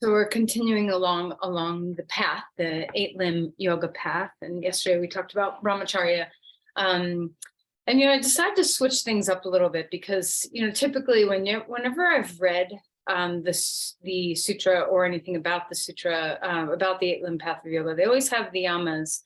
So we're continuing along the path, the 8-limb yoga path. And yesterday we talked about brahmacharya. Um, and I decided to switch things up a little bit because typically whenever I've read the sutra or anything about the sutra about the 8-limb path of yoga, they always have the yamas,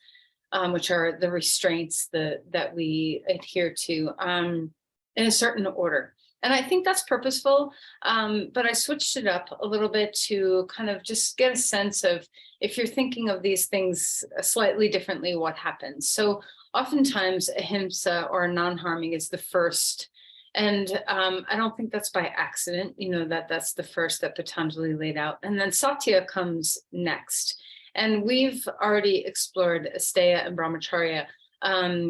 which are the restraints that we adhere to in a certain order. And I think that's purposeful, but I switched it up a little bit to kind of just get a sense of, if you're thinking of these things slightly differently, what happens. So oftentimes ahimsa or non-harming is the first. And I don't think that's by accident, that's the first that Patanjali laid out. And then Satya comes next. And we've already explored Asteya and Brahmacharya,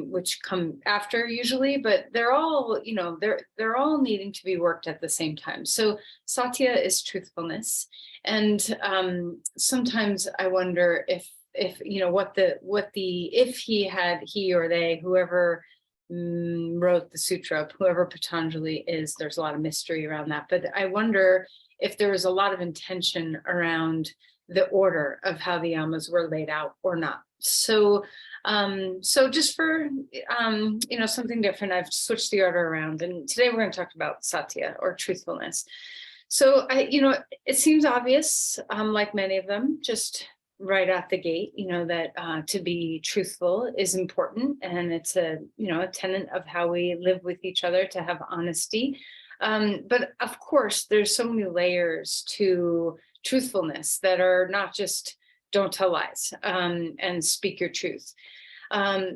which come after usually, but they're all, they're all needing to be worked at the same time. So Satya is truthfulness. And sometimes I wonder if he or they, whoever wrote the sutra, whoever Patanjali is, there's a lot of mystery around that. But I wonder if there was a lot of intention around the order of how the yamas were laid out or not. So just for something different, I've switched the order around, and today we're going to talk about Satya, or truthfulness. So it seems obvious, like many of them, just right out the gate, that to be truthful is important, and it's a tenet of how we live with each other, to have honesty. But of course, there's so many layers to truthfulness that are not just don't tell lies and speak your truth.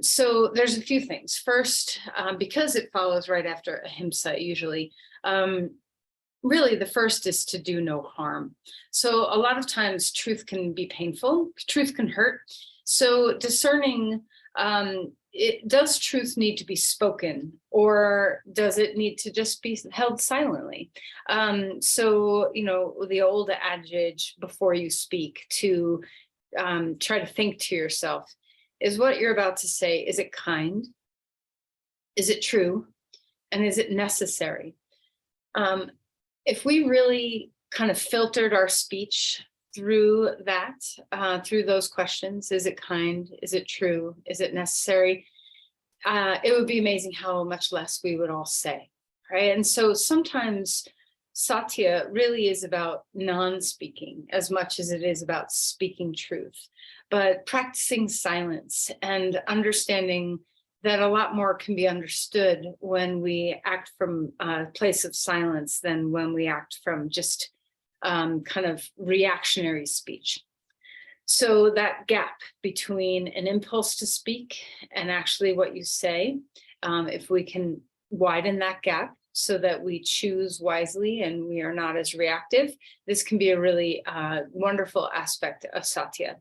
So there's a few things. First, because it follows right after ahimsa, usually, really the first is to do no harm. So a lot of times truth can be painful, truth can hurt. So discerning, does truth need to be spoken, or does it need to just be held silently? So, the old adage, before you speak, to try to think to yourself, is what you're about to say, is it kind? Is it true? And is it necessary? If we really kind of filtered our speech through that, through those questions, is it kind? Is it true? Is it necessary? It would be amazing how much less we would all say, right? And so sometimes Satya really is about non-speaking as much as it is about speaking truth, but practicing silence and understanding that a lot more can be understood when we act from a place of silence than when we act from just kind of reactionary speech. So that gap between an impulse to speak and actually what you say, if we can widen that gap so that we choose wisely and we are not as reactive, this can be a really wonderful aspect of Satya.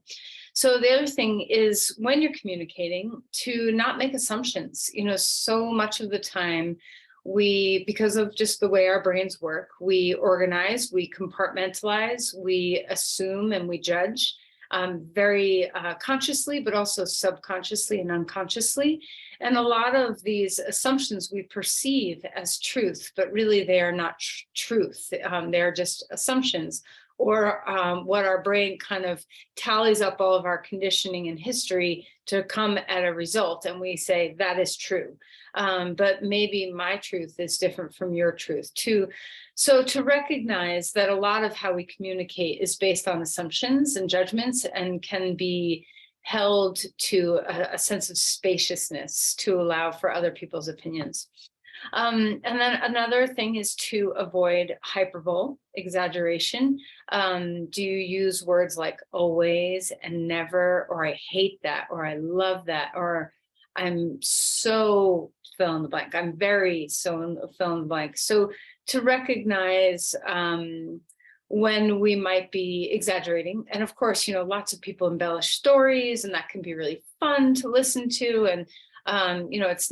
So the other thing is, when you're communicating, to not make assumptions. So much of the time, because of just the way our brains work, we organize, we compartmentalize, we assume, and we judge very consciously, but also subconsciously and unconsciously. And a lot of these assumptions we perceive as truth, but really they are not truth. They're just assumptions, or what our brain kind of tallies up all of our conditioning and history to come at a result. And we say that is true. But maybe my truth is different from your truth too. So to recognize that a lot of how we communicate is based on assumptions and judgments, and can be held to a sense of spaciousness to allow for other people's opinions. And then another thing is to avoid hyperbole, exaggeration. Do you use words like always and never, or I hate that, or I love that, or I'm so fill in the blank. I'm very so fill in the blank. So to recognize when we might be exaggerating. And of course, lots of people embellish stories, and that can be really fun to listen to. And it's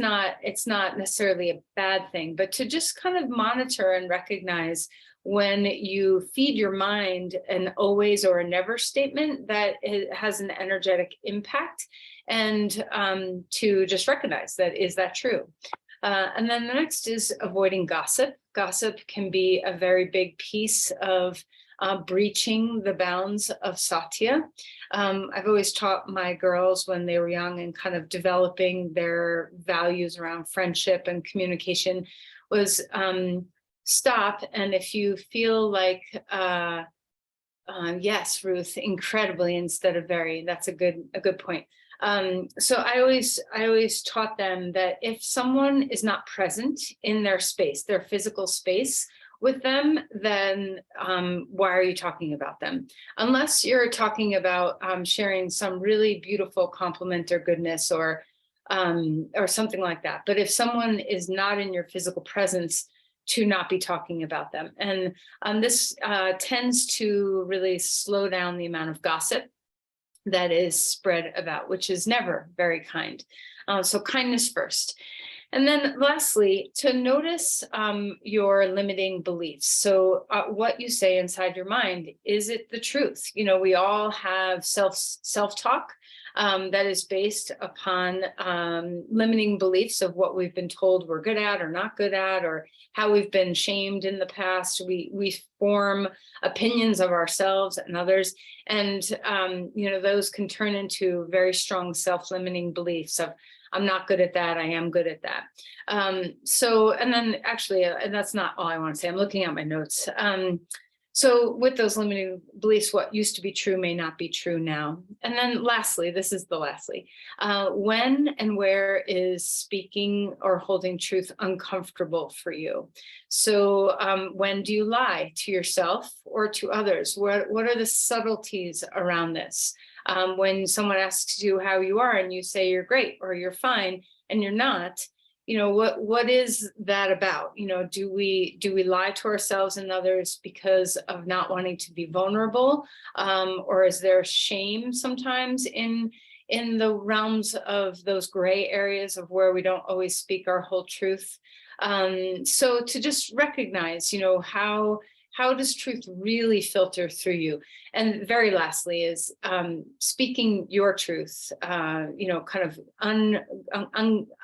not necessarily a bad thing, but to just kind of monitor and recognize when you feed your mind an always or a never statement, that it has an energetic impact, and to just recognize that, is that true? And then the next is avoiding gossip. Gossip can be a very big piece of breaching the bounds of Satya. I've always taught my girls when they were young and kind of developing their values around friendship and communication was stop. And if you feel like, yes, Ruth, incredibly instead of very, that's a good point. So I always taught them that if someone is not present in their space, their physical space with them, then why are you talking about them? Unless you're talking about sharing some really beautiful compliment or goodness or something like that. But if someone is not in your physical presence, to not be talking about them. And this tends to really slow down the amount of gossip that is spread about, which is never very kind. So kindness first. And then lastly, to notice your limiting beliefs. So what you say inside your mind, is it the truth? You know, we all have self-talk that is based upon limiting beliefs of what we've been told we're good at or not good at, or how we've been shamed in the past. We form opinions of ourselves and others. And, you know, those can turn into very strong self-limiting beliefs of, I'm not good at that, I am good at that. So, and then actually, and that's not all I want to say, I'm looking at my notes. So with those limiting beliefs, what used to be true may not be true now. And then lastly, this is the lastly, when and where is speaking or holding truth uncomfortable for you? So when do you lie to yourself or to others? What are the subtleties around this? When someone asks you how you are and you say you're great or you're fine and you're not, you know, what is that about? You know, do we lie to ourselves and others because of not wanting to be vulnerable? Or is there shame sometimes in the realms of those gray areas of where we don't always speak our whole truth? So to just recognize, you know, how does truth really filter through you? And very lastly is speaking your truth, you know, kind of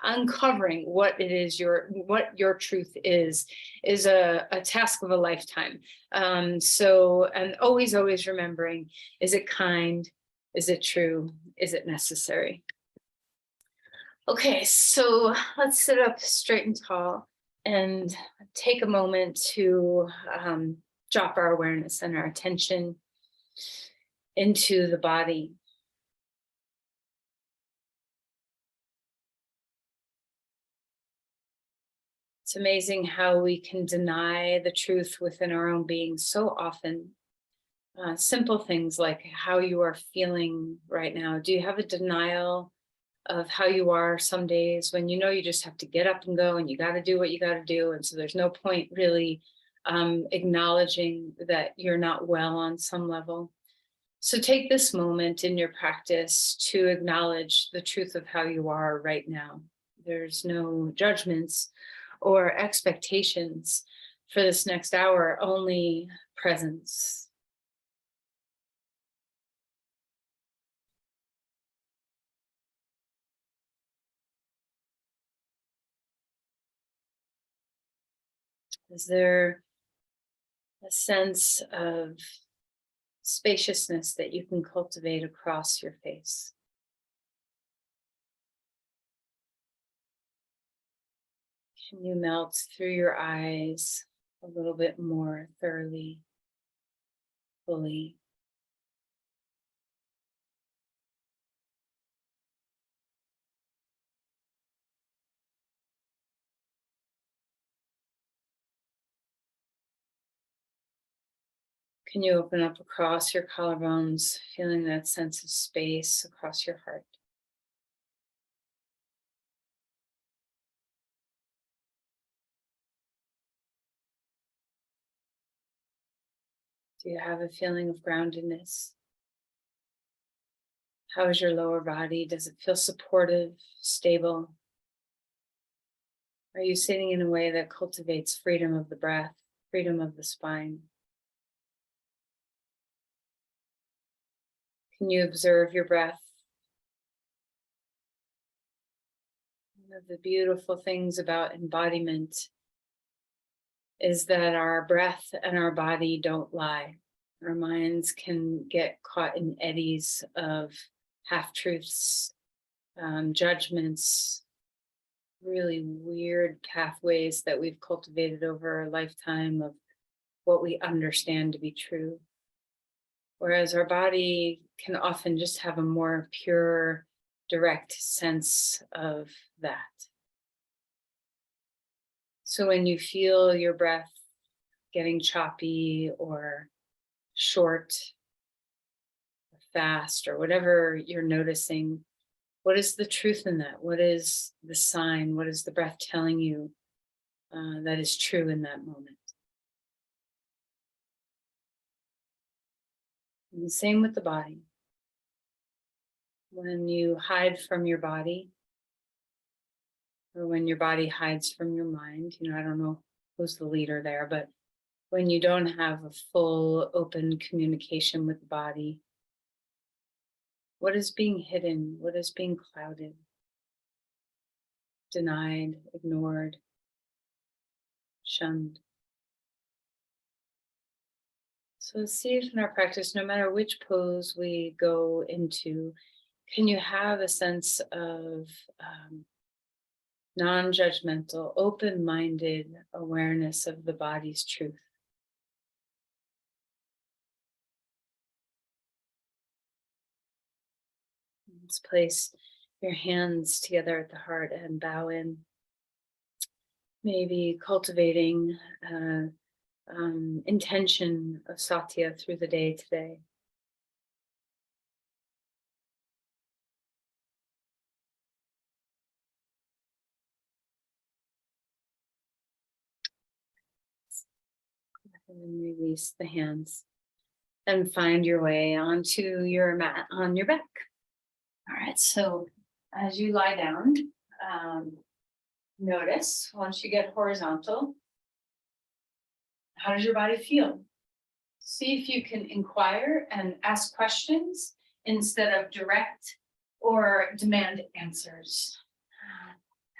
uncovering what it is, what your truth is a task of a lifetime. So, and always remembering, is it kind? Is it true? Is it necessary? Okay, so let's sit up straight and tall and take a moment to drop our awareness and our attention into the body. It's amazing how we can deny the truth within our own being so often. Simple things like how you are feeling right now. Do you have a denial of how you are some days when you know you just have to get up and go and you got to do what you got to do? And so there's no point really acknowledging that you're not well on some level. So take this moment in your practice to acknowledge the truth of how you are right now. There's no judgments or expectations for this next hour, only presence. Is there a sense of spaciousness that you can cultivate across your face? Can you melt through your eyes a little bit more thoroughly, fully? Can you open up across your collarbones, feeling that sense of space across your heart? Do you have a feeling of groundedness? How is your lower body? Does it feel supportive, stable? Are you sitting in a way that cultivates freedom of the breath, freedom of the spine? Can you observe your breath? One of the beautiful things about embodiment is that our breath and our body don't lie. Our minds can get caught in eddies of half-truths, judgments, really weird pathways that we've cultivated over a lifetime of what we understand to be true. Whereas our body can often just have a more pure, direct sense of that. So when you feel your breath getting choppy or short, or fast, or whatever you're noticing, what is the truth in that? What is the sign? What is the breath telling you that is true in that moment? And the same with the body. When you hide from your body, or when your body hides from your mind, I don't know who's the leader there, but when you don't have a full open communication with the body, what is being hidden? What is being clouded, denied, ignored, shunned? So see if in our practice, no matter which pose we go into, can you have a sense of non-judgmental, open-minded awareness of the body's truth? Let's place your hands together at the heart and bow in. Maybe cultivating intention of Satya through the day today. And then release the hands and find your way onto your mat on your back. All right, so as you lie down, notice once you get horizontal, how does your body feel? See if you can inquire and ask questions instead of direct or demand answers.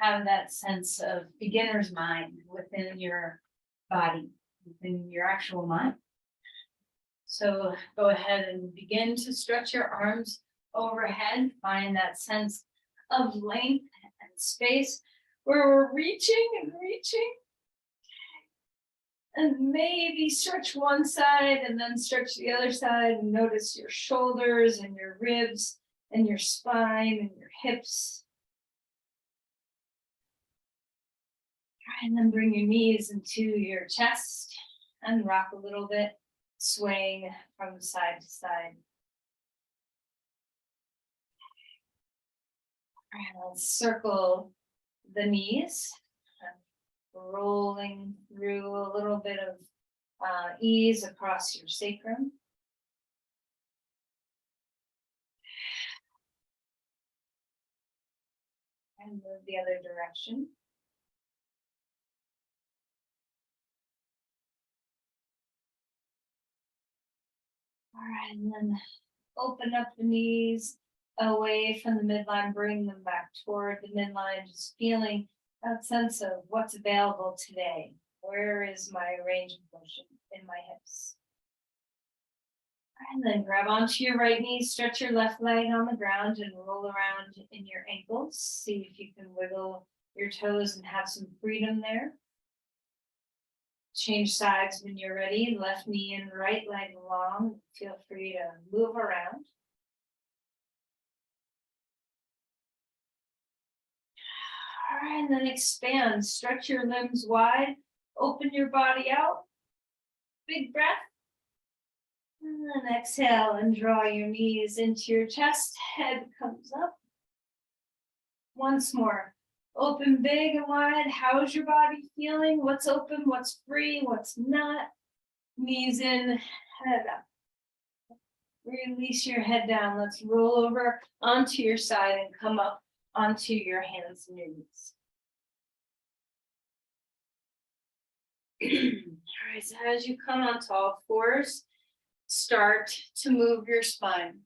Have that sense of beginner's mind within your body, within your actual mind. So go ahead and begin to stretch your arms overhead. Find that sense of length and space where we're reaching and reaching. And maybe stretch one side and then stretch the other side, and notice your shoulders and your ribs and your spine and your hips. And then bring your knees into your chest and rock a little bit, swaying from side to side. And let's circle the knees, rolling through a little bit of ease across your sacrum. And move the other direction. All right, and then open up the knees away from the midline, bring them back toward the midline, just feeling that sense of what's available today. Where is my range of motion in my hips? And then grab onto your right knee, stretch your left leg on the ground and roll around in your ankles. See if you can wiggle your toes and have some freedom there. Change sides when you're ready. Left knee and right leg long. Feel free to move around. All right, and then expand. Stretch your limbs wide. Open your body out. Big breath. And then exhale and draw your knees into your chest. Head comes up. Once more. Open big and wide. How's your body feeling? What's open? What's free? What's not? Knees in, head up. Release your head down. Let's roll over onto your side and come up onto your hands and your knees. All right, so as you come onto all fours, start to move your spine.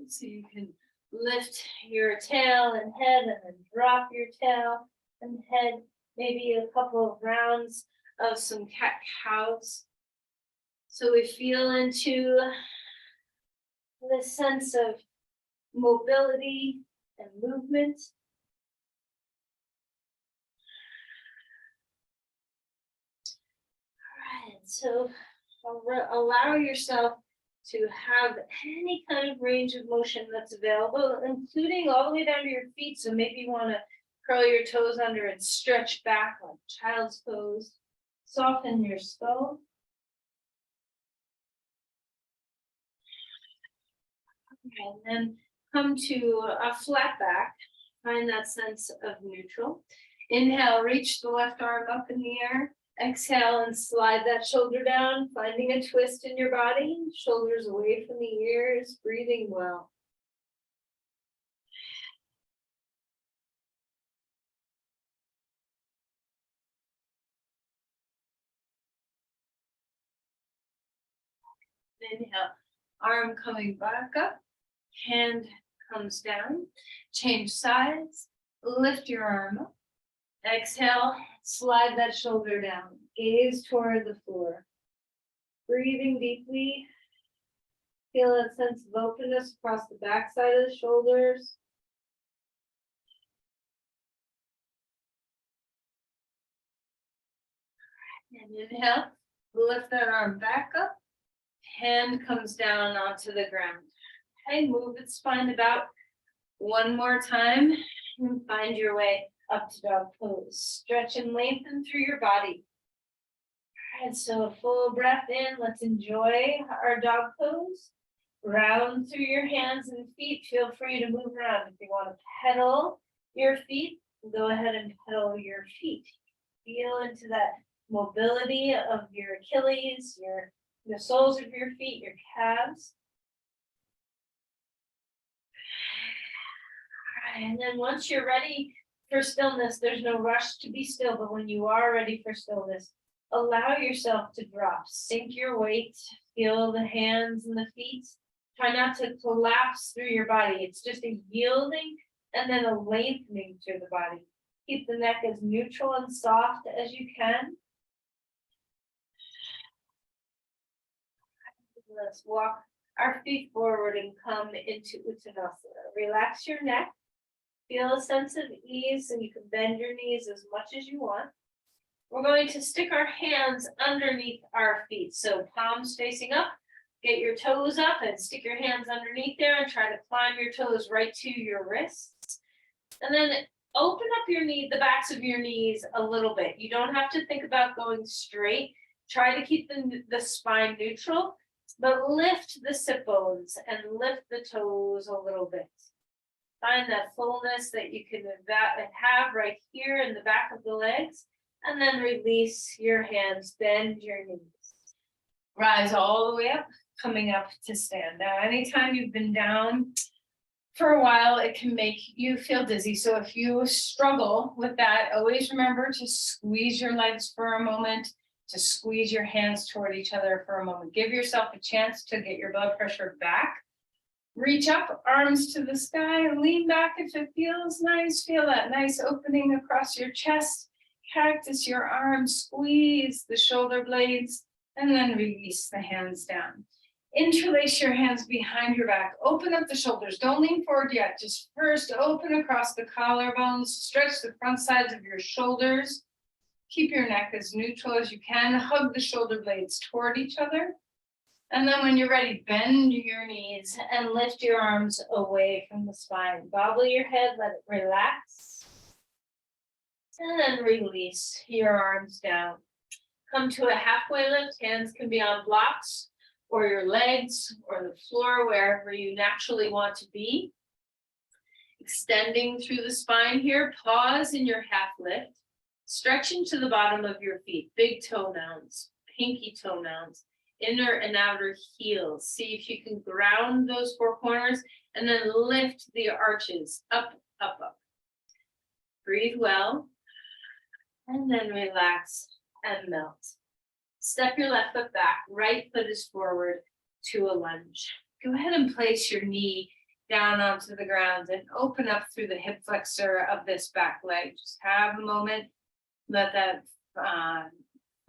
So you can lift your tail and head and then drop your tail and head, maybe a couple of rounds of some cat-cows. So we feel into the sense of mobility and movement. All right, so allow yourself to have any kind of range of motion that's available, including all the way down to your feet. So maybe you want to curl your toes under and stretch back like child's pose. Soften your skull. Okay, and then come to a flat back. Find that sense of neutral. Inhale, reach the left arm up in the air. Exhale and slide that shoulder down, finding a twist in your body. Shoulders away from the ears, breathing well. Inhale, arm coming back up, hand comes down, change sides, lift your arm up. Exhale, slide that shoulder down, gaze toward the floor. Breathing deeply, feel that sense of openness across the backside of the shoulders. And inhale, lift that arm back up, hand comes down onto the ground. Okay, move its spine about one more time and find your way up to dog pose. Stretch and lengthen through your body. All right, so a full breath in. Let's enjoy our dog pose. Round through your hands and feet. Feel free to move around. If you want to pedal your feet, go ahead and pedal your feet. Feel into that mobility of your Achilles, the soles of your feet, your calves. All right, and then once you're ready for stillness, there's no rush to be still, but when you are ready for stillness, allow yourself to drop. Sink your weight, feel the hands and the feet. Try not to collapse through your body. It's just a yielding and then a lengthening through the body. Keep the neck as neutral and soft as you can. Let's walk our feet forward and come into Uttanasana. Relax your neck. Feel a sense of ease, and you can bend your knees as much as you want. We're going to stick our hands underneath our feet. So palms facing up, get your toes up and stick your hands underneath there and try to climb your toes right to your wrists. And then open up the backs of your knees a little bit. You don't have to think about going straight. Try to keep the spine neutral, but lift the sit bones and lift the toes a little bit. Find that fullness that you can have right here in the back of the legs, and then release your hands, bend your knees. Rise all the way up, coming up to stand. Now, anytime you've been down for a while, it can make you feel dizzy. So if you struggle with that, always remember to squeeze your legs for a moment, to squeeze your hands toward each other for a moment. Give yourself a chance to get your blood pressure back. Reach up, arms to the sky, lean back if it feels nice. Feel that nice opening across your chest. Cactus your arms, squeeze the shoulder blades, and then release the hands down. Interlace your hands behind your back. Open up the shoulders. Don't lean forward yet. Just first open across the collarbones. Stretch the front sides of your shoulders. Keep your neck as neutral as you can. Hug the shoulder blades toward each other. And then when you're ready, bend your knees and lift your arms away from the spine. Bobble your head, let it relax. And then release your arms down. Come to a halfway lift. Hands can be on blocks or your legs or the floor, wherever you naturally want to be. Extending through the spine here. Pause in your half lift. Stretching to the bottom of your feet. Big toe mounds, pinky toe mounds. Inner and outer heels. See if you can ground those four corners and then lift the arches up, up, up. Breathe well and then relax and melt. Step your left foot back. Right foot is forward to a lunge. Go ahead and place your knee down onto the ground and open up through the hip flexor of this back leg. Just have a moment. Let that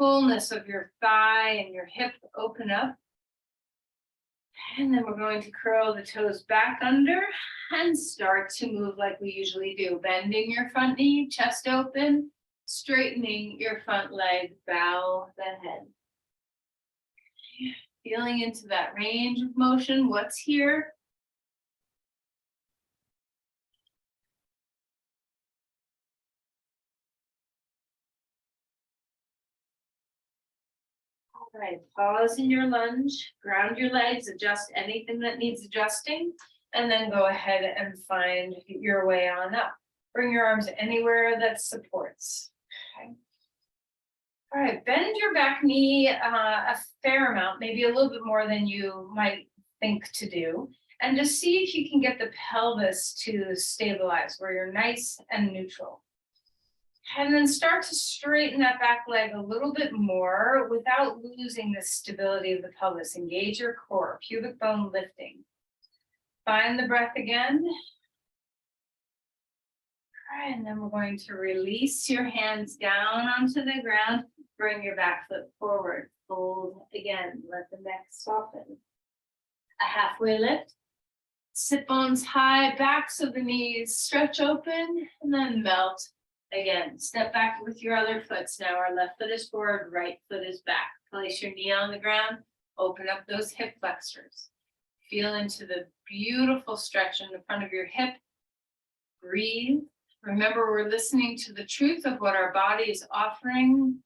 fullness of your thigh and your hip open up. And then we're going to curl the toes back under and start to move like we usually do. Bending your front knee, chest open, straightening your front leg, bow the head. Feeling into that range of motion, what's here? All right, pause in your lunge, ground your legs, adjust anything that needs adjusting, and then go ahead and find your way on up. Bring your arms anywhere that supports. Okay. All right, bend your back knee a fair amount, maybe a little bit more than you might think to do. And just see if you can get the pelvis to stabilize where you're nice and neutral. And then start to straighten that back leg a little bit more without losing the stability of the pelvis. Engage your core, pubic bone lifting. Find the breath again. All right, and then we're going to release your hands down onto the ground. Bring your back foot forward. Fold again. Let the neck soften. A halfway lift. Sit bones high, backs of the knees stretch open, and then melt. Again, step back with your other foots. Now our left foot is forward, right foot is back. Place your knee on the ground, open up those hip flexors. Feel into the beautiful stretch in the front of your hip. Breathe. Remember, we're listening to the truth of what our body is offering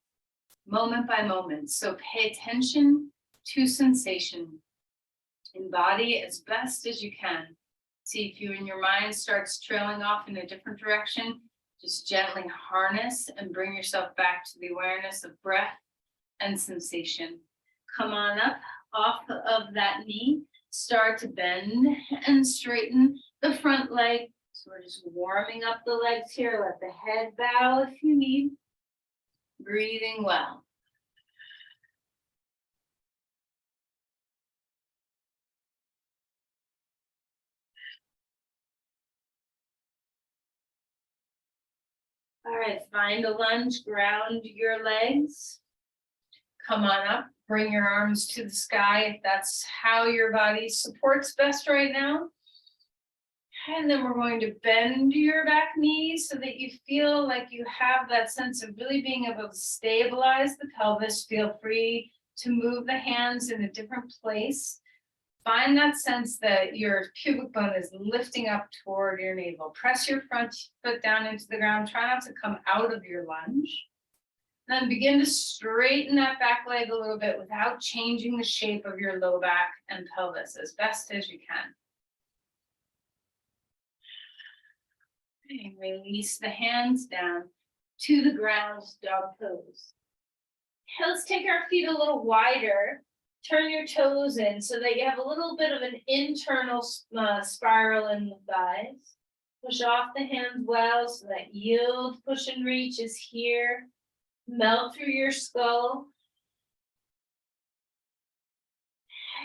moment by moment. So pay attention to sensation. Embody as best as you can. See if you in your mind starts trailing off in a different direction. Just gently harness and bring yourself back to the awareness of breath and sensation. Come on up off of that knee. Start to bend and straighten the front leg. So we're just warming up the legs here. Let the head bow if you need. Breathing well. All right, find a lunge, ground your legs. Come on up, bring your arms to the sky if that's how your body supports best right now. And then we're going to bend your back knee so that you feel like you have that sense of really being able to stabilize the pelvis. Feel free to move the hands in a different place. Find that sense that your pubic bone is lifting up toward your navel. Press your front foot down into the ground. Try not to come out of your lunge. Then begin to straighten that back leg a little bit without changing the shape of your low back and pelvis as best as you can. And release the hands down to the ground, dog pose. Let's take our feet a little wider. Turn your toes in so that you have a little bit of an internal spiral in the thighs. Push off the hands well so that yield, push and reach is here. Melt through your skull.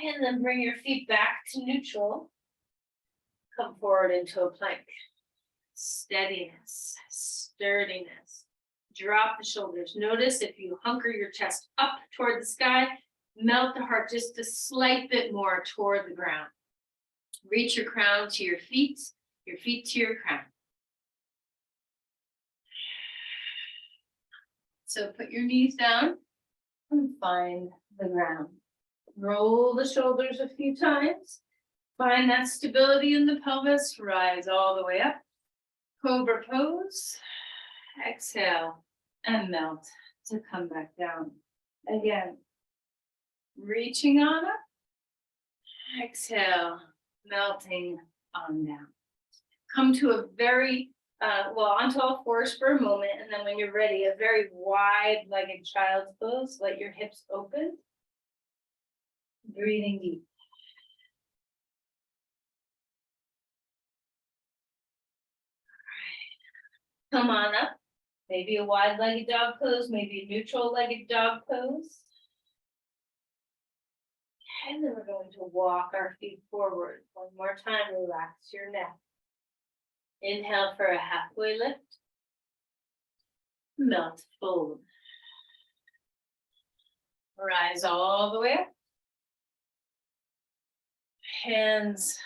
And then bring your feet back to neutral. Come forward into a plank. Steadiness, sturdiness. Drop the shoulders. Notice if you hunker your chest up toward the sky, melt the heart just a slight bit more toward the ground. Reach your crown to your feet to your crown. So put your knees down and find the ground. Roll the shoulders a few times. Find that stability in the pelvis. Rise all the way up. Cobra pose. Exhale and melt to come back down. Again. Reaching on up. Exhale, melting on down. Come to a very, onto all fours for a moment. And then when you're ready, a very wide-legged child's pose. Let your hips open. Breathing deep. All right. Come on up. Maybe a wide-legged dog pose, maybe a neutral-legged dog pose. And then we're going to walk our feet forward. One more time, relax your neck. Inhale for a halfway lift. Melt, fold. Rise all the way up. Hands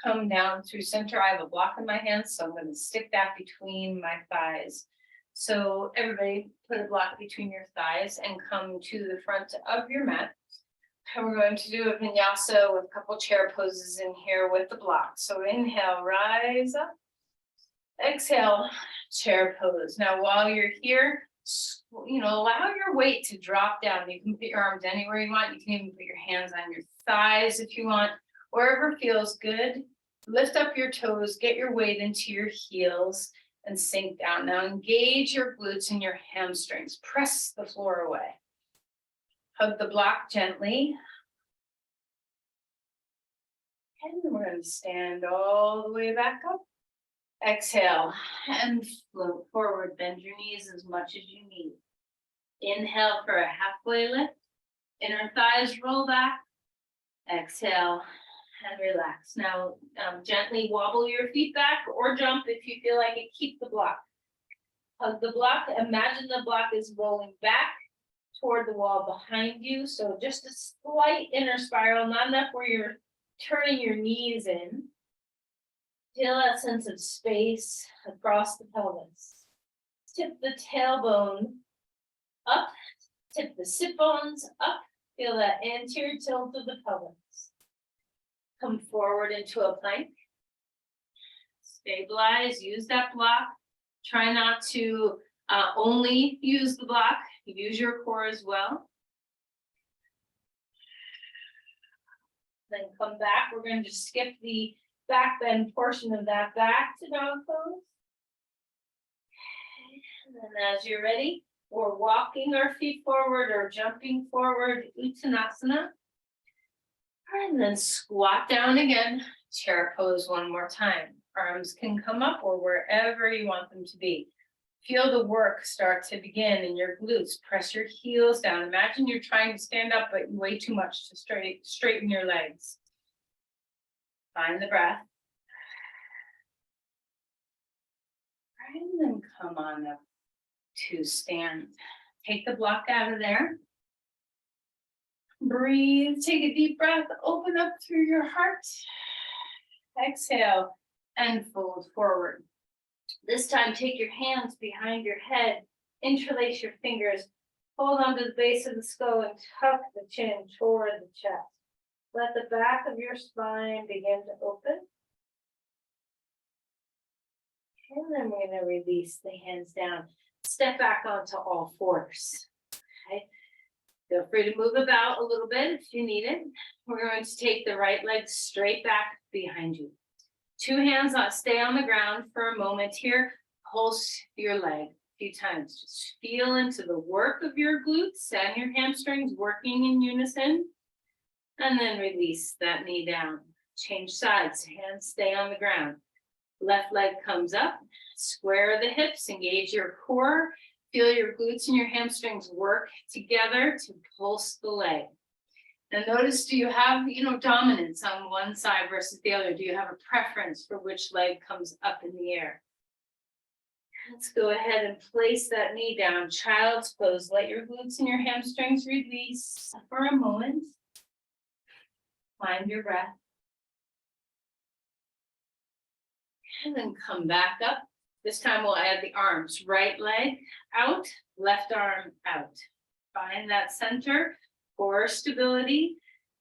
come down through center. I have a block in my hands, so I'm going to stick that between my thighs. So everybody put a block between your thighs and come to the front of your mat. And we're going to do a vinyasa with a couple chair poses in here with the block. So inhale, rise up. Exhale, chair pose. Now while you're here, allow your weight to drop down. You can put your arms anywhere you want. You can even put your hands on your thighs if you want. Wherever feels good. Lift up your toes, get your weight into your heels and sink down. Now engage your glutes and your hamstrings. Press the floor away. Hug the block gently. And we're going to stand all the way back up. Exhale and float forward. Bend your knees as much as you need. Inhale for a halfway lift. Inner thighs roll back. Exhale and relax. Now gently wobble your feet back or jump if you feel like it. Keep the block. Hug the block. Imagine the block is rolling back toward the wall behind you. So just a slight inner spiral, not enough where you're turning your knees in. Feel that sense of space across the pelvis. Tip the tailbone up. Tip the sit bones up. Feel that anterior tilt of the pelvis. Come forward into a plank. Stabilize, use that block. Try not to only use the block, use your core as well. Then come back. We're going to just skip the back bend portion of that back to dog pose. And then as you're ready, we're walking our feet forward or jumping forward, Uttanasana. And then squat down again, chair pose one more time. Arms can come up or wherever you want them to be. Feel the work start to begin in your glutes. Press your heels down. Imagine you're trying to stand up, but way too much to straighten your legs. Find the breath. And then come on up to stand. Take the block out of there. Breathe, take a deep breath, open up through your heart. Exhale and fold forward. This time, take your hands behind your head, interlace your fingers, hold onto the base of the skull and tuck the chin toward the chest. Let the back of your spine begin to open. And then we're going to release the hands down. Step back onto all fours. Okay. Feel free to move about a little bit if you need it. We're going to take the right leg straight back behind you. Two hands stay on the ground for a moment here. Pulse your leg a few times. Just feel into the work of your glutes and your hamstrings working in unison. And then release that knee down. Change sides. Hands stay on the ground. Left leg comes up. Square the hips. Engage your core. Feel your glutes and your hamstrings work together to pulse the leg. And notice, do you have, dominance on one side versus the other? Do you have a preference for which leg comes up in the air? Let's go ahead and place that knee down. Child's pose. Let your glutes and your hamstrings release for a moment. Find your breath. And then come back up. This time we'll add the arms. Right leg out, left arm out. Find that center for stability.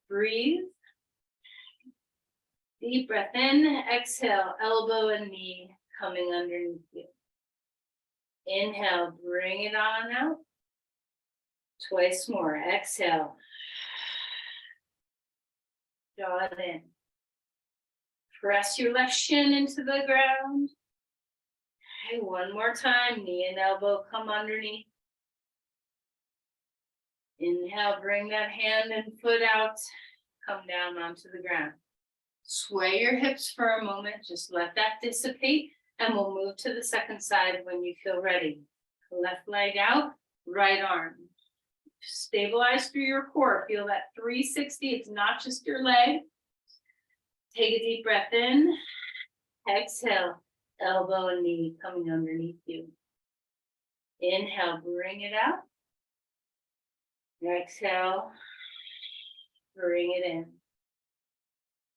Breathe. Deep breath in. Exhale, elbow and knee coming underneath you. Inhale, bring it on out. Twice more. Exhale. Draw it in. Press your left shin into the ground. Okay, one more time. Knee and elbow come underneath. Inhale, bring that hand and foot out. Come down onto the ground. Sway your hips for a moment. Just let that dissipate. And we'll move to the second side when you feel ready. Left leg out, right arm. Stabilize through your core. Feel that 360. It's not just your leg. Take a deep breath in. Exhale. Elbow and knee coming underneath you. Inhale, bring it out. Exhale. Bring it in.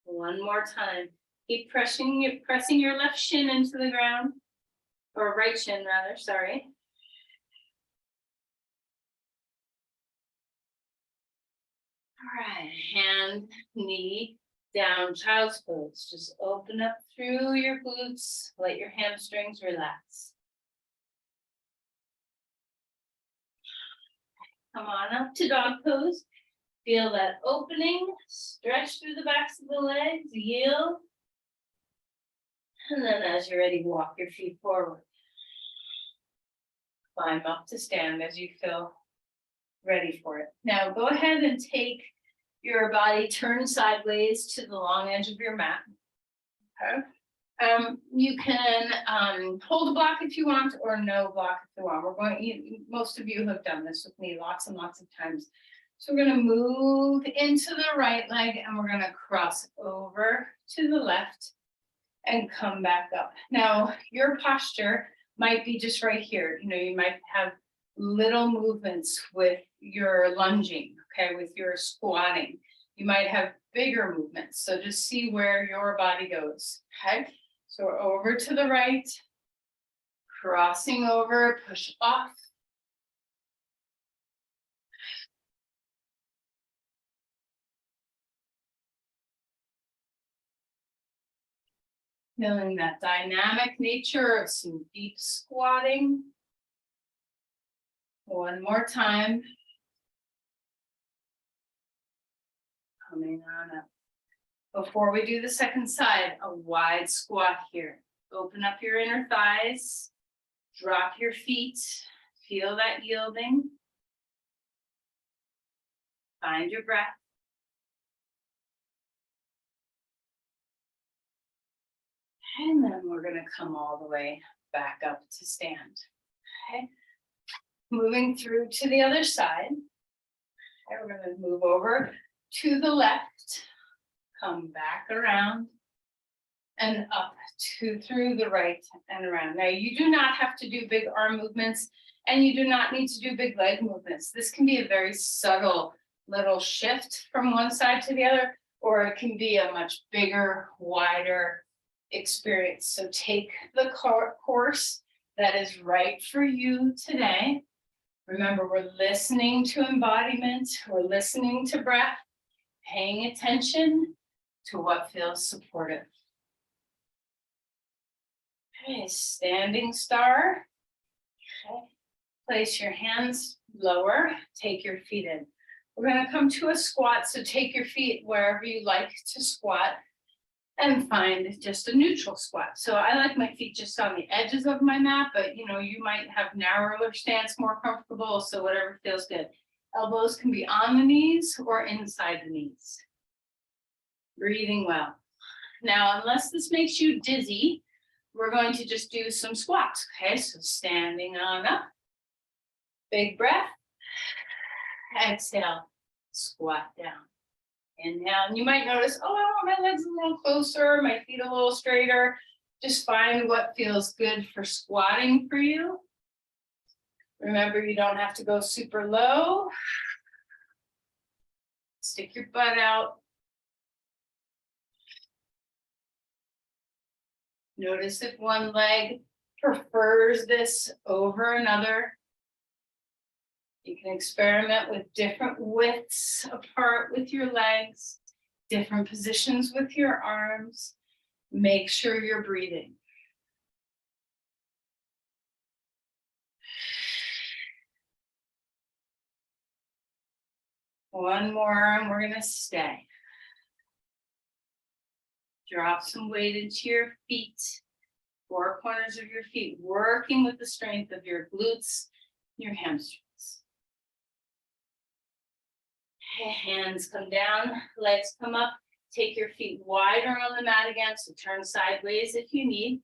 One more time. Keep pressing your left shin into the ground, or right shin rather, sorry. All right, hand, knee, down, child's pose. Just open up through your glutes, let your hamstrings relax. Come on up to dog pose. Feel that opening, stretch through the backs of the legs, yield. And then as you're ready, walk your feet forward. Climb up to stand as you feel ready for it. Now go ahead and take your body, turn sideways to the long edge of your mat. Okay. You can hold a block if you want, or no block if you want. Most of you have done this with me lots and lots of times. So we're going to move into the right leg and we're going to cross over to the left and come back up. Now, your posture might be just right here. You know, you might have little movements with your lunging, okay, with your squatting. You might have bigger movements. So just see where your body goes, okay? So over to the right, crossing over, push off. Feeling that dynamic nature of some deep squatting. One more time. Coming on up. Before we do the second side, a wide squat here. Open up your inner thighs. Drop your feet. Feel that yielding. Find your breath. And then we're going to come all the way back up to stand. Okay. Moving through to the other side. Okay, we're going to move over to the left. Come back around and up through the right and around. Now, you do not have to do big arm movements, and you do not need to do big leg movements. This can be a very subtle little shift from one side to the other, or it can be a much bigger, wider experience. So take the course that is right for you today. Remember, we're listening to embodiment, we're listening to breath, paying attention to what feels supportive. Okay, standing star. Okay. Place your hands lower, take your feet in. We're going to come to a squat, so take your feet wherever you like to squat and find just a neutral squat. So I like my feet just on the edges of my mat, but you know, you might have narrower stance, more comfortable, so whatever feels good. Elbows can be on the knees or inside the knees. Breathing well. Now, unless this makes you dizzy, we're going to just do some squats. Okay, so standing on up. Big breath. Exhale. Squat down. Inhale. And you might notice, oh, I want my legs a little closer, my feet a little straighter. Just find what feels good for squatting for you. Remember, you don't have to go super low. Stick your butt out. Notice if one leg prefers this over another. You can experiment with different widths apart with your legs, different positions with your arms. Make sure you're breathing. One more, and we're going to stay. Drop some weight into your feet, four corners of your feet, working with the strength of your glutes, your hamstrings. Hands come down, legs come up. Take your feet wider on the mat again, so turn sideways if you need.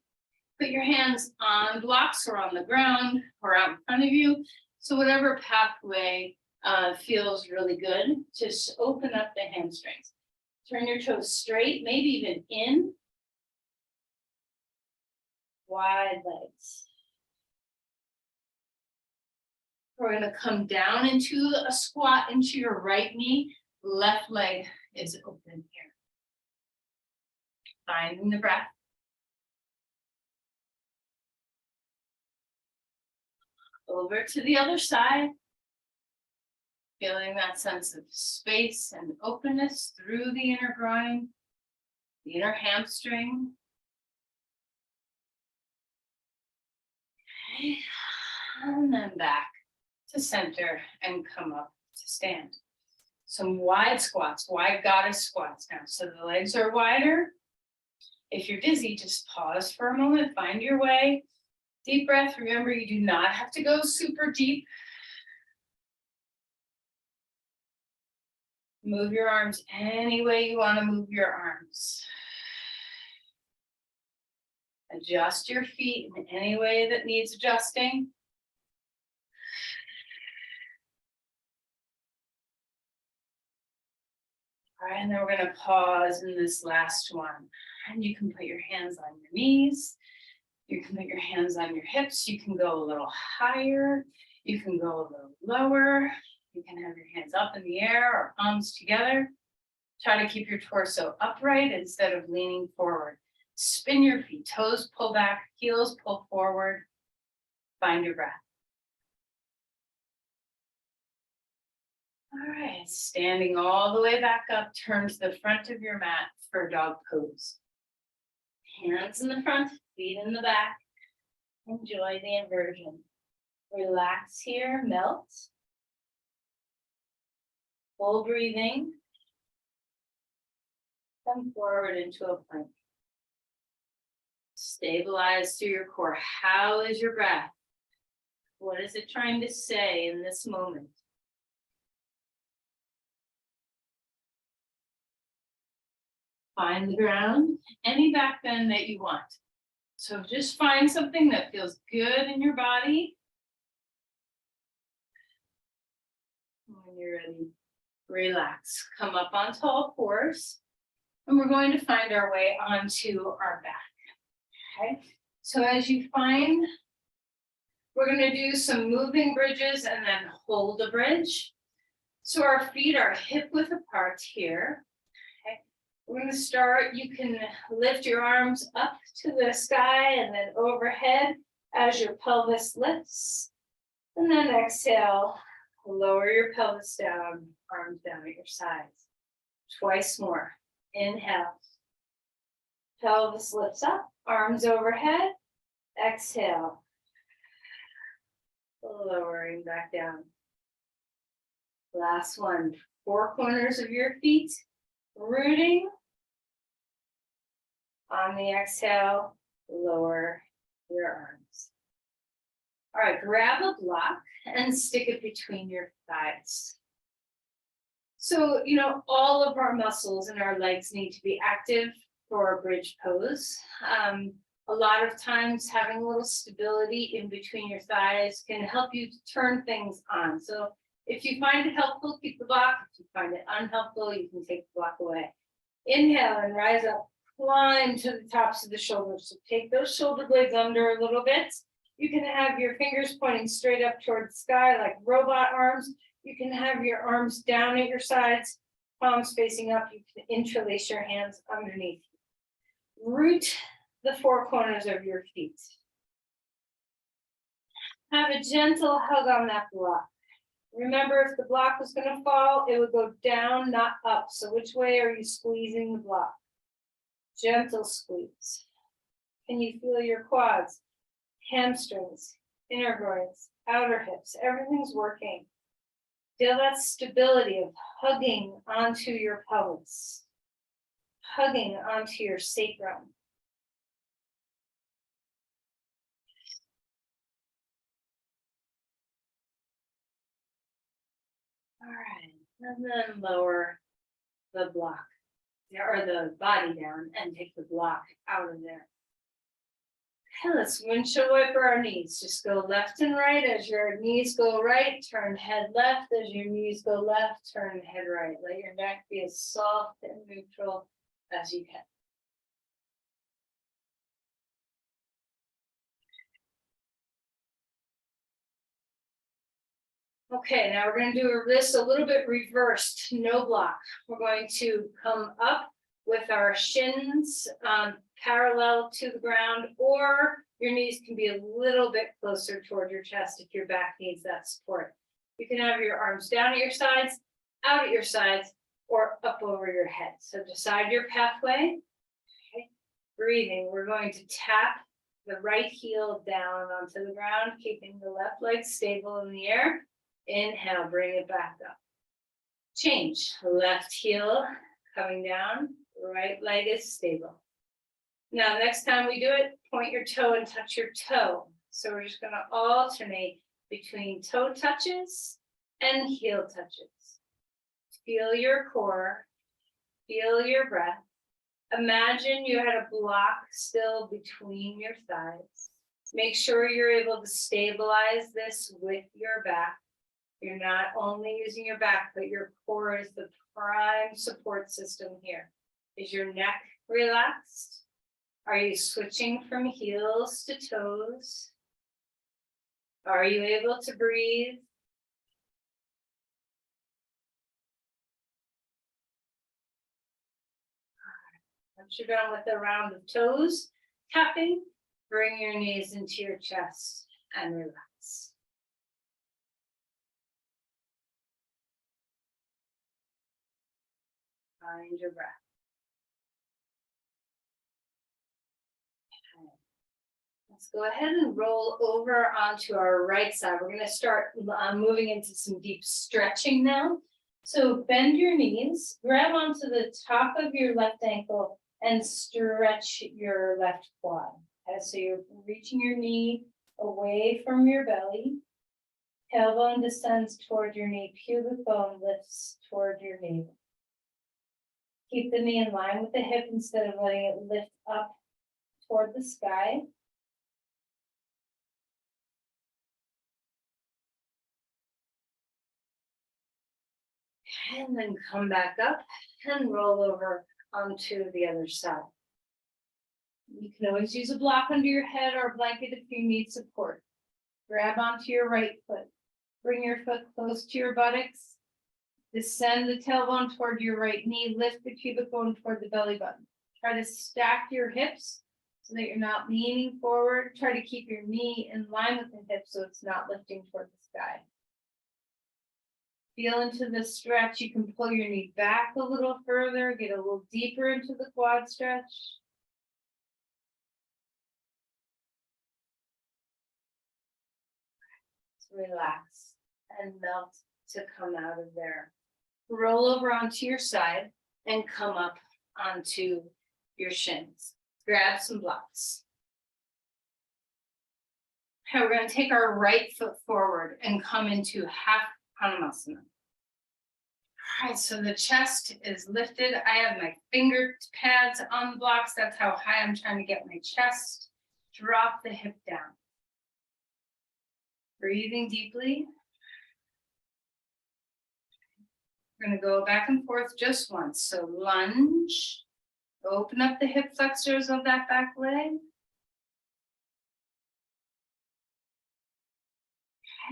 Put your hands on blocks or on the ground or out in front of you. So whatever pathway feels really good, just open up the hamstrings. Turn your toes straight, maybe even in. Wide legs. We're gonna come down into a squat into your right knee, left leg is open here. Finding the breath. Over to the other side. Feeling that sense of space and openness through the inner groin, the inner hamstring. Okay. And then back to center and come up to stand. Some wide squats, wide goddess squats now. So the legs are wider. If you're dizzy, just pause for a moment, find your way. Deep breath. Remember, you do not have to go super deep. Move your arms any way you want to move your arms. Adjust your feet in any way that needs adjusting. All right, and then we're going to pause in this last one. And you can put your hands on your knees. You can put your hands on your hips. You can go a little higher. You can go a little lower. You can have your hands up in the air or palms together. Try to keep your torso upright instead of leaning forward. Spin your feet, toes pull back, heels pull forward. Find your breath. All right, standing all the way back up, turn to the front of your mat for dog pose. Hands in the front, feet in the back. Enjoy the inversion. Relax here, melt. Full breathing. Come forward into a plank. Stabilize through your core. How is your breath? What is it trying to say in this moment? Find the ground, any back bend that you want. So just find something that feels good in your body. When you're ready, relax. Come up onto all fours. And we're going to find our way onto our back. Okay, so as you find, we're going to do some moving bridges and then hold a bridge. So our feet are hip width apart here. Okay, we're going to start. You can lift your arms up to the sky and then overhead as your pelvis lifts. And then exhale, lower your pelvis down, arms down at your sides. Twice more. Inhale. Pelvis lifts up, arms overhead. Exhale. Lowering back down. Last one. Four corners of your feet. Rooting. On the exhale, lower your arms. All right, grab a block and stick it between your thighs. So, all of our muscles in our legs need to be active for a bridge pose. A lot of times having a little stability in between your thighs can help you to turn things on. So if you find it helpful, keep the block. If you find it unhelpful, you can take the block away. Inhale and rise up, climb to the tops of the shoulders. So take those shoulder blades under a little bit. You can have your fingers pointing straight up towards the sky like robot arms. You can have your arms down at your sides, palms facing up. You can interlace your hands underneath. Root the four corners of your feet. Have a gentle hug on that block. Remember, if the block was going to fall, it would go down, not up. So which way are you squeezing the block? Gentle squeeze. Can you feel your quads, hamstrings, inner groins, outer hips? Everything's working. Feel that stability of hugging onto your pelvis, hugging onto your sacrum. All right, and then lower the block or the body down and take the block out of there. Okay, let's windshield wiper our knees. Just go left and right. As your knees go right, turn head left. As your knees go left, turn head right. Let your neck be as soft and neutral as you can. Okay, now we're gonna do this a little bit reversed, no block. We're going to come up with our shins parallel to the ground, or your knees can be a little bit closer toward your chest if your back needs that support. You can have your arms down at your sides, out at your sides, or up over your head. So decide your pathway. Okay. Breathing, we're going to tap the right heel down onto the ground, keeping the left leg stable in the air. Inhale, bring it back up. Change, left heel coming down, right leg is stable. Now, next time we do it, point your toe and touch your toe. So we're just gonna alternate between toe touches and heel touches. Feel your core, feel your breath. Imagine you had a block still between your thighs. Make sure you're able to stabilize this with your back. You're not only using your back, but your core is the prime support system here. Is your neck relaxed? Are you switching from heels to toes? Are you able to breathe? Once you're done with the round of toes tapping, bring your knees into your chest and relax. Find your breath. Okay. Let's go ahead and roll over onto our right side. We're going to start moving into some deep stretching now. So bend your knees, grab onto the top of your left ankle and stretch your left quad. Okay, so you're reaching your knee away from your belly. Tailbone descends toward your knee, pubic bone lifts toward your navel. Keep the knee in line with the hip instead of letting it lift up toward the sky. And then come back up and roll over onto the other side. You can always use a block under your head or a blanket if you need support. Grab onto your right foot. Bring your foot close to your buttocks. Descend the tailbone toward your right knee. Lift the pubic bone toward the belly button. Try to stack your hips so that you're not leaning forward. Try to keep your knee in line with the hip so it's not lifting toward the sky. Feel into the stretch. You can pull your knee back a little further, get a little deeper into the quad stretch. Relax and melt to come out of there. Roll over onto your side and come up onto your shins. Grab some blocks. Okay, we're going to take our right foot forward and come into half Hanumasana. All right, so the chest is lifted. I have my finger pads on the blocks. That's how high I'm trying to get my chest. Drop the hip down. Breathing deeply. We're going to go back and forth just once. So lunge. Open up the hip flexors of that back leg.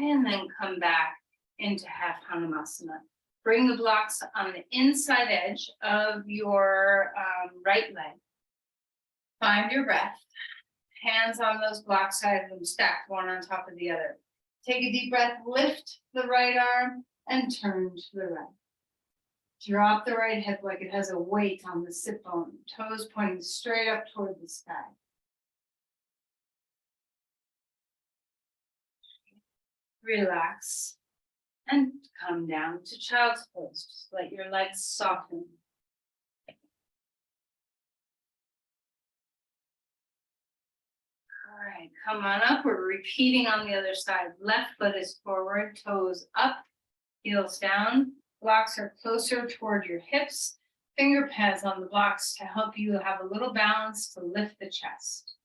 And then come back into half Hanumasana. Bring the blocks on the inside edge of your right leg. Find your breath. Hands on those blocks, I have them stacked one on top of the other. Take a deep breath, lift the right arm and turn to the right. Drop the right hip like it has a weight on the sit bone. Toes pointing straight up toward the sky. Relax and come down to child's pose. Just let your legs soften. All right, come on up. We're repeating on the other side. Left foot is forward, toes up, heels down. Blocks are closer toward your hips. Finger pads on the blocks to help you have a little balance to lift the chest.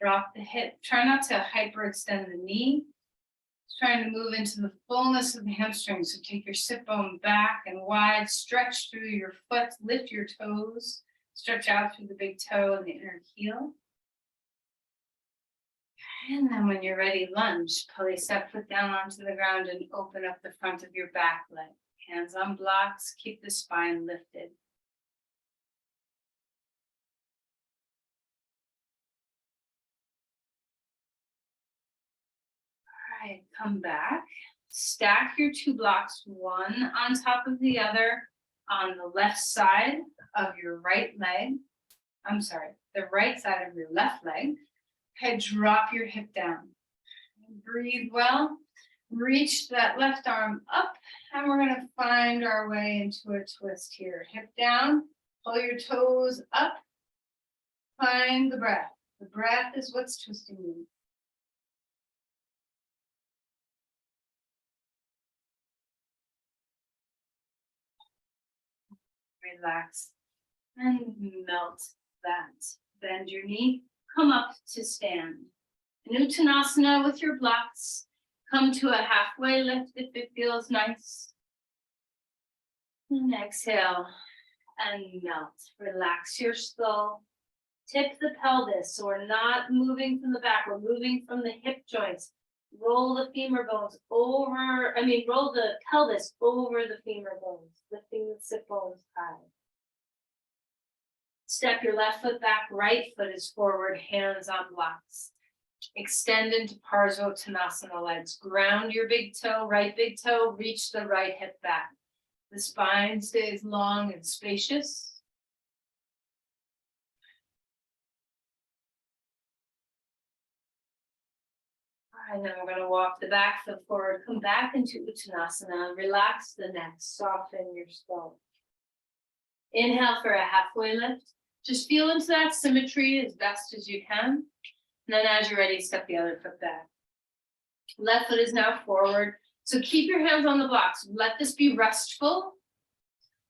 Drop the hip. Try not to hyperextend the knee. Trying to move into the fullness of the hamstring. So take your sit bone back and wide, stretch through your foot, lift your toes, stretch out through the big toe and the inner heel. And then when you're ready, lunge. Place that foot down onto the ground and open up the front of your back leg. Hands on blocks, keep the spine lifted. All right, come back. Stack your two blocks, one on top of the other on the left side of your right leg. I'm sorry, the right side of your left leg. Okay, drop your hip down. Breathe well. Reach that left arm up, and we're going to find our way into a twist here. Hip down, pull your toes up, find the breath. The breath is what's twisting you. Relax and melt that. Bend your knee, come up to stand. An Uttanasana with your blocks. Come to a halfway lift if it feels nice. And exhale and melt. Relax your skull. Tip the pelvis. So we're not moving from the back, we're moving from the hip joints. Roll the femur bones over, roll the pelvis over the femur bones, lifting the sit bones high. Step your left foot back, right foot is forward, hands on blocks. Extend into Parsvottanasana legs. Ground your big toe, right big toe, reach the right hip back. The spine stays long and spacious. And then we're going to walk the back foot forward, come back into Uttanasana, relax the neck, soften your skull. Inhale for a halfway lift. Just feel into that symmetry as best as you can. And then as you're ready, step the other foot back. Left foot is now forward. So keep your hands on the blocks. Let this be restful.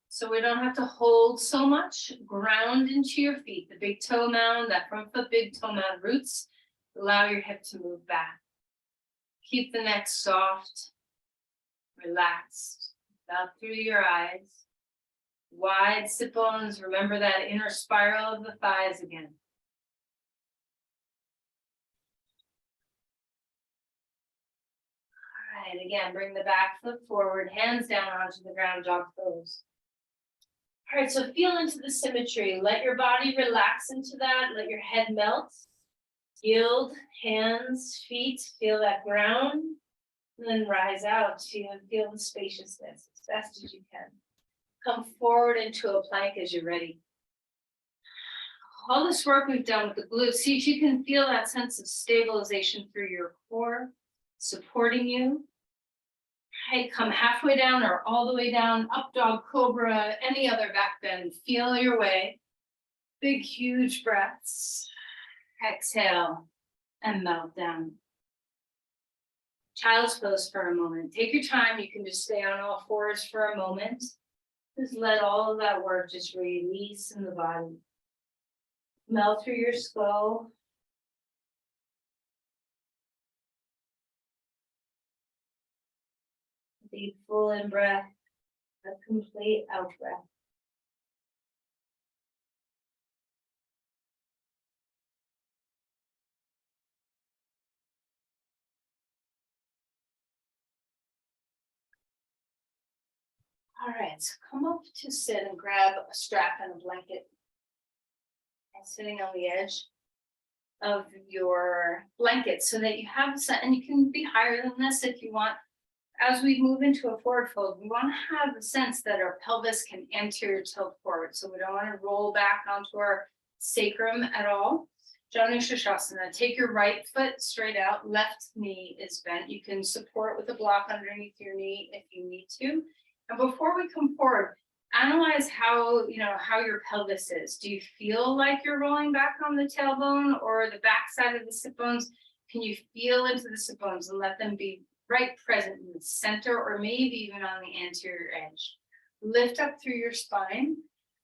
So we don't have to hold so much. Ground into your feet. The big toe mound, that front foot big toe mound roots. Allow your hip to move back. Keep the neck soft, relaxed, out through your eyes. Wide sit bones, remember that inner spiral of the thighs again. All right, again, bring the back foot forward, hands down onto the ground, dog pose. All right, so feel into the symmetry. Let your body relax into that, let your head melt. Yield, hands, feet, feel that ground, and then rise out. Feel the spaciousness as best as you can. Come forward into a plank as you're ready. All this work we've done with the glutes, see if you can feel that sense of stabilization through your core, supporting you. Okay, come halfway down or all the way down, up dog, cobra, any other back bend. Feel your way. Big, huge breaths. Exhale and melt down. Child's pose for a moment. Take your time. You can just stay on all fours for a moment. Just let all of that work just release in the body. Melt through your skull. Deep full in breath, a complete out breath. All right, so come up to sit and grab a strap and a blanket. And sitting on the edge of your blanket so that you have a set, and you can be higher than this if you want. As we move into a forward fold, we want to have a sense that our pelvis can anterior tilt forward. So we don't want to roll back onto our sacrum at all. Janu Shashasana, take your right foot straight out, left knee is bent. You can support with a block underneath your knee if you need to. And before we come forward, analyze how your pelvis is. Do you feel like you're rolling back on the tailbone or the back side of the sit bones? Can you feel into the sit bones and let them be right present in the center or maybe even on the anterior edge? Lift up through your spine,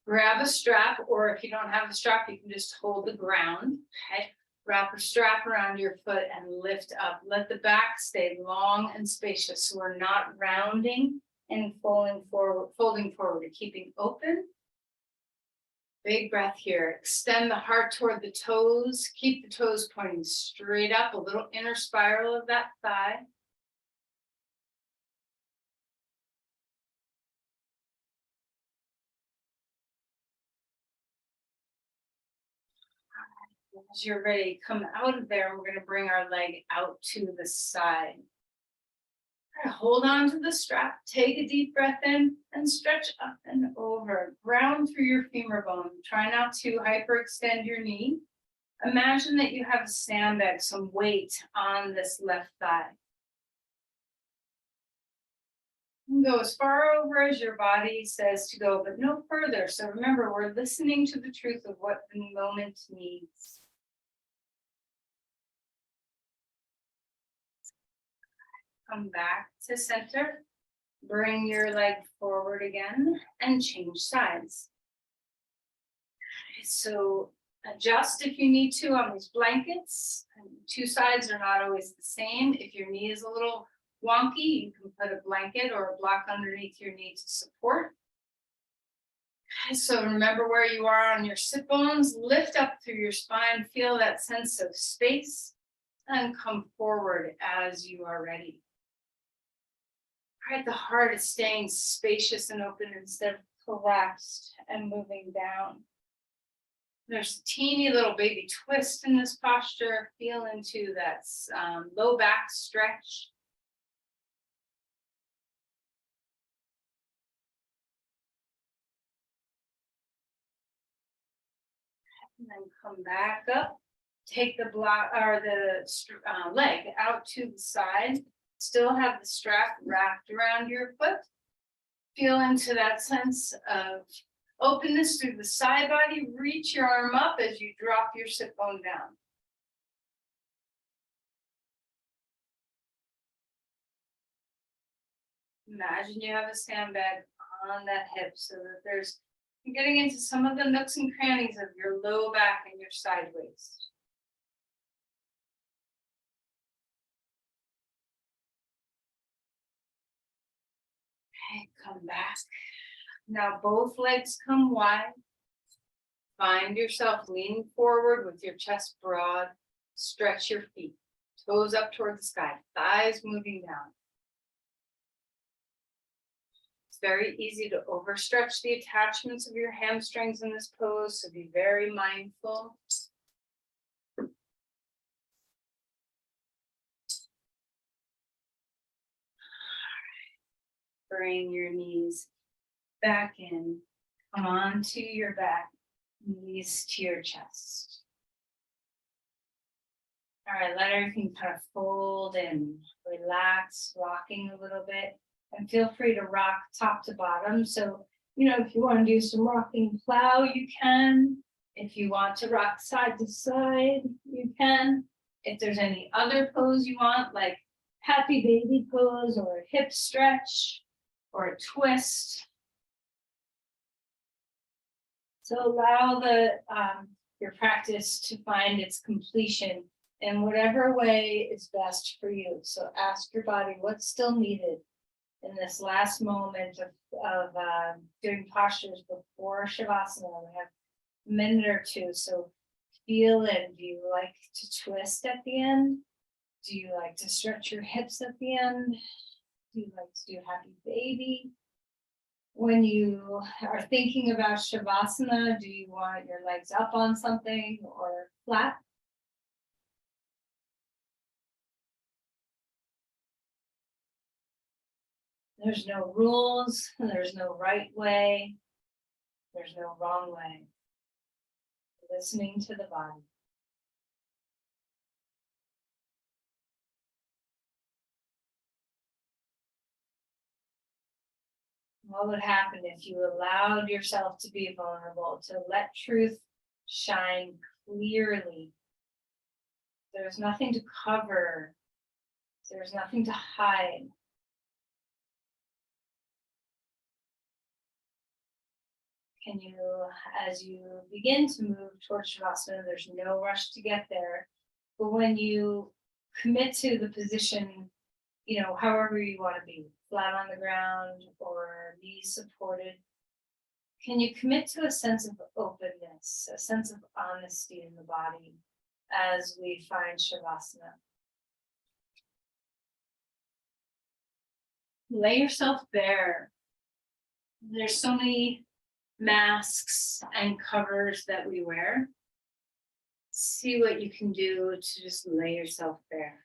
grab a strap, or if you don't have a strap, you can just hold the ground. Okay? Wrap a strap around your foot and lift up. Let the back stay long and spacious so we're not rounding and folding forward, keeping open Big breath here. Extend the heart toward the toes. Keep the toes pointing straight up, a little inner spiral of that thigh. As you're ready, come out of there. We're going to bring our leg out to the side. Hold on to the strap, take a deep breath in and stretch up and over. Ground through your femur bone. Try not to hyperextend your knee. Imagine that you have a sandbag, some weight on this left thigh. And go as far over as your body says to go, but no further. So remember, we're listening to the truth of what the moment needs. Come back to center. Bring your leg forward again and change sides. So adjust if you need to on these blankets. Two sides are not always the same. If your knee is a little wonky, you can put a blanket or a block underneath your knee to support. So remember where you are on your sit bones. Lift up through your spine. Feel that sense of space and come forward as you are ready. All right, the heart is staying spacious and open instead of collapsed and moving down. There's a teeny little baby twist in this posture. Feel into that low back stretch. And then come back up. Take the block or the leg out to the side. Still have the strap wrapped around your foot. Feel into that sense of openness through the side body. Reach your arm up as you drop your sit bone down. Imagine you have a sandbag on that hip so that you're getting into some of the nooks and crannies of your low back and your side waist. Okay, come back. Now both legs come wide. Find yourself leaning forward with your chest broad. Stretch your feet. Toes up toward the sky. Thighs moving down. It's very easy to overstretch the attachments of your hamstrings in this pose, so be very mindful. Bring your knees back in. Come onto your back, knees to your chest. All right, let everything kind of fold in, relax, rocking a little bit, and feel free to rock top to bottom. So, if you want to do some rocking plow, you can. If you want to rock side to side, you can. If there's any other pose you want, like happy baby pose or a hip stretch or a twist. So allow your practice to find its completion in whatever way is best for you. So ask your body what's still needed in this last moment of doing postures before Shavasana. We have a minute or two, so feel it. Do you like to twist at the end? Do you like to stretch your hips at the end? Do you like to do happy baby? When you are thinking about Shavasana, do you want your legs up on something or flat? There's no rules, there's no right way, there's no wrong way. Listening to the body. What would happen if you allowed yourself to be vulnerable, to let truth shine clearly? There's nothing to cover. There's nothing to hide. Can you, as you begin to move towards Shavasana, there's no rush to get there. But when you commit to the position, however you want to be, flat on the ground or knees supported, can you commit to a sense of openness? Yes, a sense of honesty in the body as we find Shavasana. Lay yourself bare. There's so many masks and covers that we wear. See what you can do to just lay yourself bare.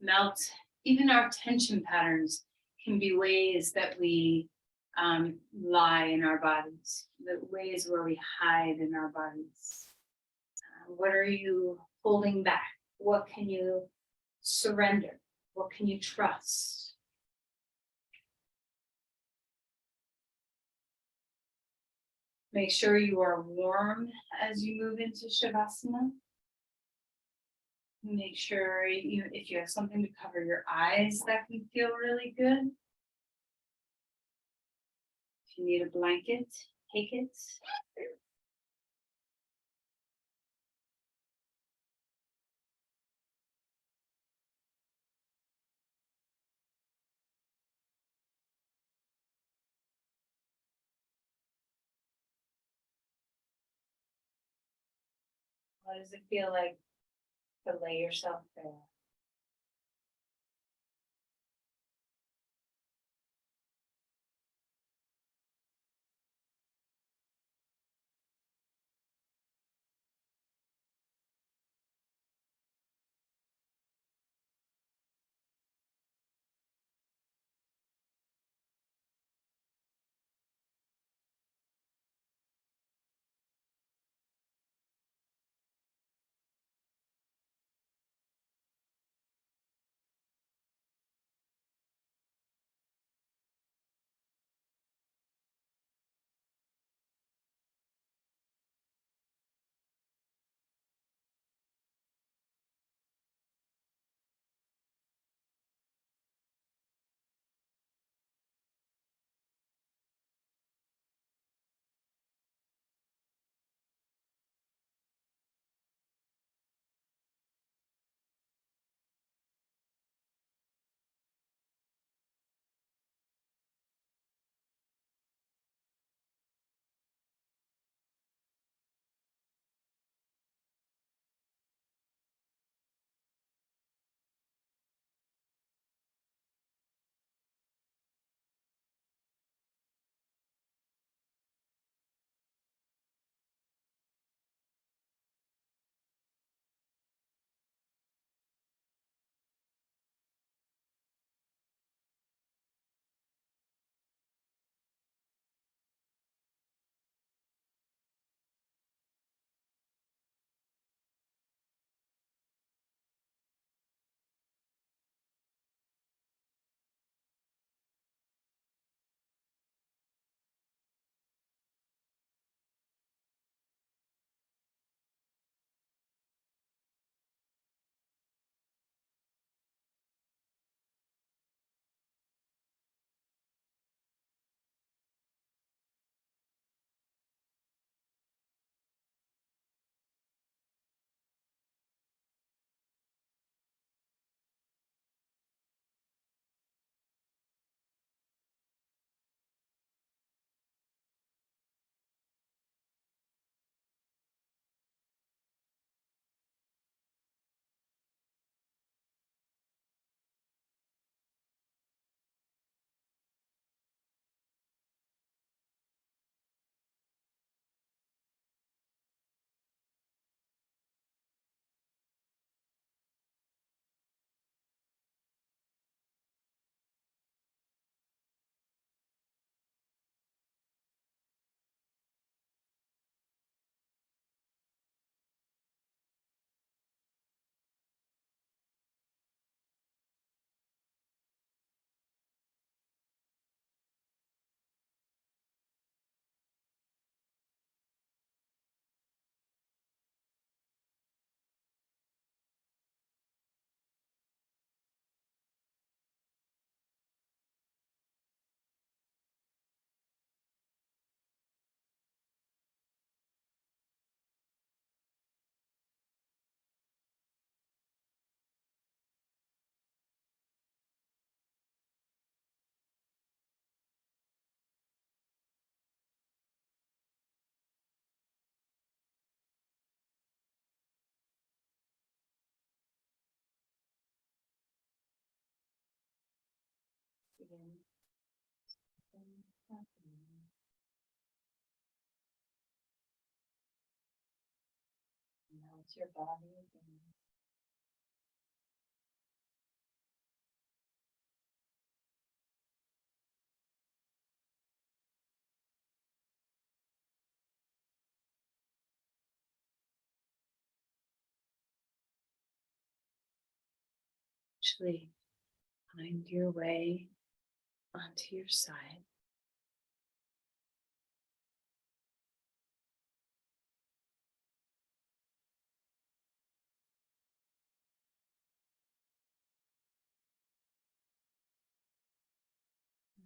Melt. Even our tension patterns can be ways that we lie in our bodies, the ways where we hide in our bodies. What are you holding back? What can you surrender? What can you trust? Make sure you are warm as you move into Shavasana. Make sure if you have something to cover your eyes, that can feel really good. If you need a blanket, take it. What does it feel like to lay yourself bare? Now it's your body again. Actually, find your way onto your side.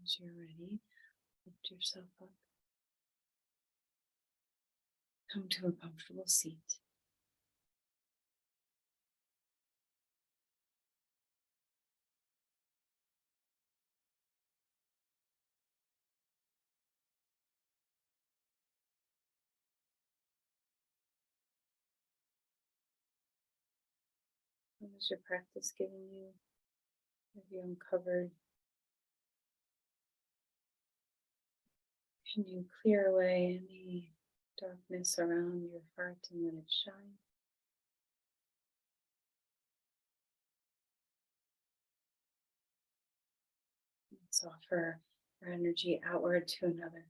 As you're ready, lift yourself up. Come to a comfortable seat. What is your practice giving you? Have you uncovered? Can you clear away any darkness around your heart and let it shine? Let's offer our energy outward to another.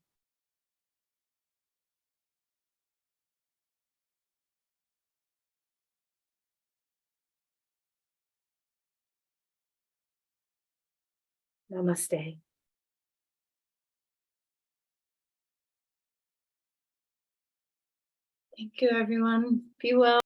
Namaste. Thank you, everyone. Be well.